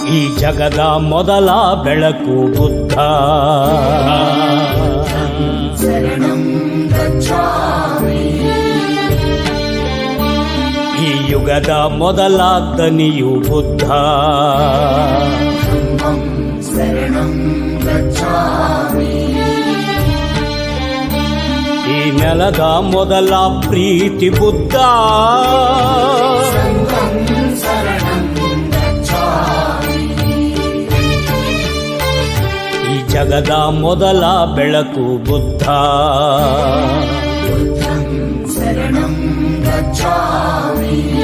ಈ ಜಗದ ಮೊದಲ ಬೆಳಕು ಬುದ್ಧ. ಶರಣಂ ಗಚ್ಛಾಮಿ. ಈ ಯುಗದ ಮೊದಲ ದನಿಯು ಬುದ್ಧ. ಧಮ್ಮಂ ಶರಣಂ ಗಚ್ಛಾಮಿ. ಈ ನೆಲದ ಮೊದಲ ಪ್ರೀತಿ ಬುದ್ಧ. ಸಂಘಂ ಶರಣಂ ಗಚ್ಛಾಮಿ. ಈ ಜಗದ ಮೊದಲ ಬೆಳಕು ಬುದ್ಧ. ಬುದ್ಧಂ ಶರಣಂ ಗಚ್ಛಾಮಿ.